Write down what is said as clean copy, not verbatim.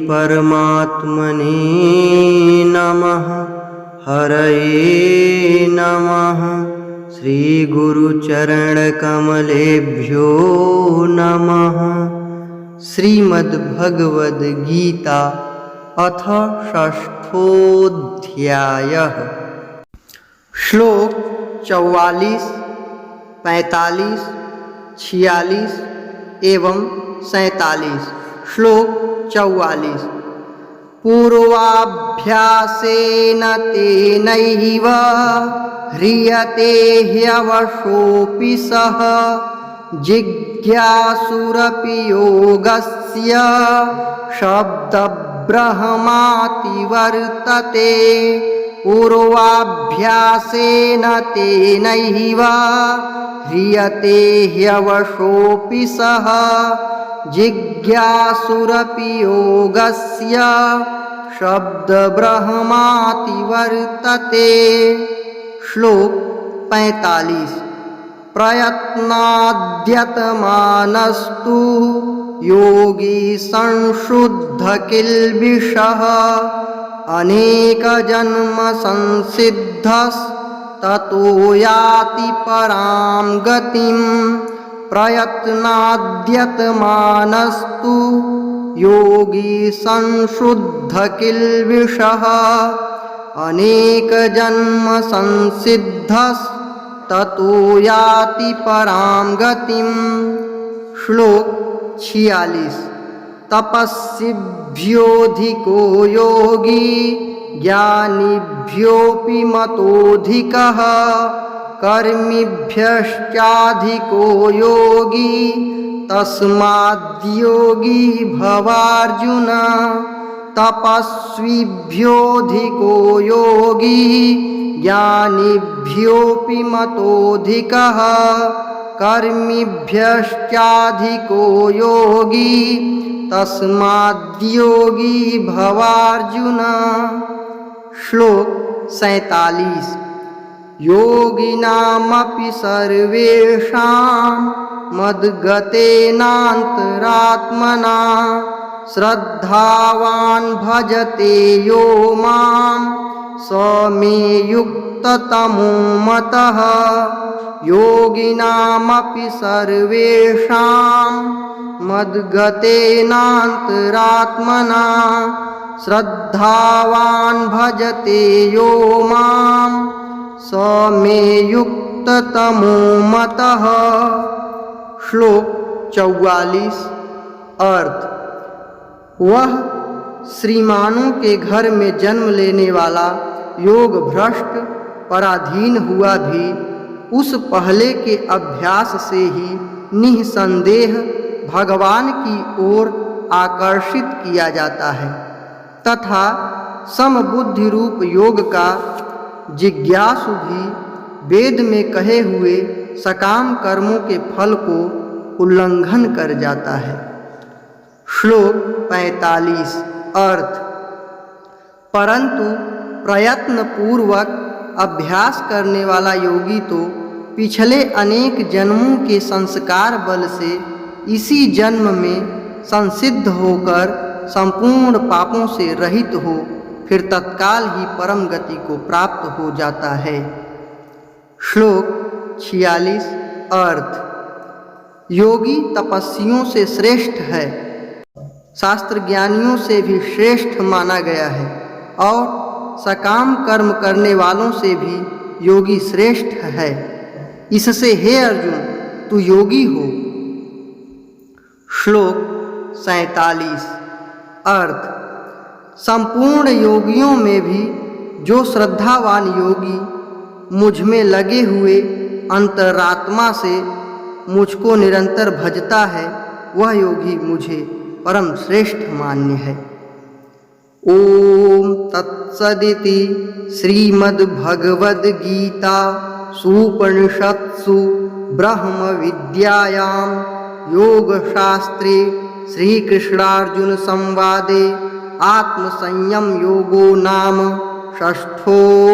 परमात्मने नमः। हरये नमः। श्री गुरुचरणकमलेभ्यो नमः। श्रीमद्भगवद् गीता अथ षष्ठोऽध्यायः। श्लोक 44, 45, 46 एवं 47। श्लोक 44। पूर्वाभ्यासेन तेनैव ह्रियते ह्यवशोऽपि सः जिज्ञासुरपि योगस्य शब्दब्रह्माति वर्तते। पूर्वाभ्यासेन तेनैव ह्रियते ह्यवशोऽपि सः जिज्ञासुरपि योगस्य शब्दब्रह्माति वर्तते। श्लोक 45। प्रयत्नाद्यतमानस्तु योगी संशुद्धकिल्बिषः अनेकजन्म संसिद्धस्ततो याति परां गतिम्। प्रयत्नाद्यतमानस्तु योगी संशुद्धकिल्बिषः अनेकजन्म संसिद्धस्ततो याति परां गतिम्। श्लोक 46। तपस्विभ्योऽधिको योगी ज्ञानिभ्योऽपि मतोऽधिकः कर्मिभ्यश्चाधिको योगी तस्माद्योगी भवार्जुन। तपस्विभ्योऽधिको योगी ज्ञानिभ्योऽपि मतोऽधिकः कर्मिभ्यश्चाधिको योगी तस्माद्योगी भवार्जुन। श्लोक 47। योगिनामपि सर्वेषां मद्गतेनान्तरात्मना श्रद्धावान् भजते यो मां स मे युक्ततमो मतः। योगिनामपि सर्वेषां मद्गतेनान्तरात्मना श्रद्धावान् भजते यो मां स मे युक्ततमो मतः। श्लोक 44। अर्थ। वह श्रीमानों के घर में जन्म लेने वाला योग भ्रष्ट पराधीन हुआ भी उस पहले के अभ्यास से ही निःसंदेह भगवान की ओर आकर्षित किया जाता है तथा समबुद्धि रूप योग का जिज्ञासु भी वेद में कहे हुए सकाम कर्मों के फल को उल्लंघन कर जाता है। श्लोक 45। अर्थ। परंतु प्रयत्न पूर्वक अभ्यास करने वाला योगी तो पिछले अनेक जन्मों के संस्कार बल से इसी जन्म में संसिद्ध होकर संपूर्ण पापों से रहित हो फिर तत्काल ही परम गति को प्राप्त हो जाता है। श्लोक 46। अर्थ। योगी तपस्वियों से श्रेष्ठ है, शास्त्र ज्ञानियों से भी श्रेष्ठ माना गया है और सकाम कर्म करने वालों से भी योगी श्रेष्ठ है। इससे हे अर्जुन तू योगी हो। श्लोक 47। अर्थ। संपूर्ण योगियों में भी जो श्रद्धावान योगी मुझ में लगे हुए अंतरात्मा से मुझको निरंतर भजता है वह योगी मुझे परम श्रेष्ठ मान्य है। ओम तत्सदिति श्रीमद्भगवद्गीता सूपनिषत्सु ब्रह्म विद्यायां योगशास्त्रे श्रीकृष्णार्जुन संवादे आत्मसंयम योगो नाम षष्ठोऽध्यायः।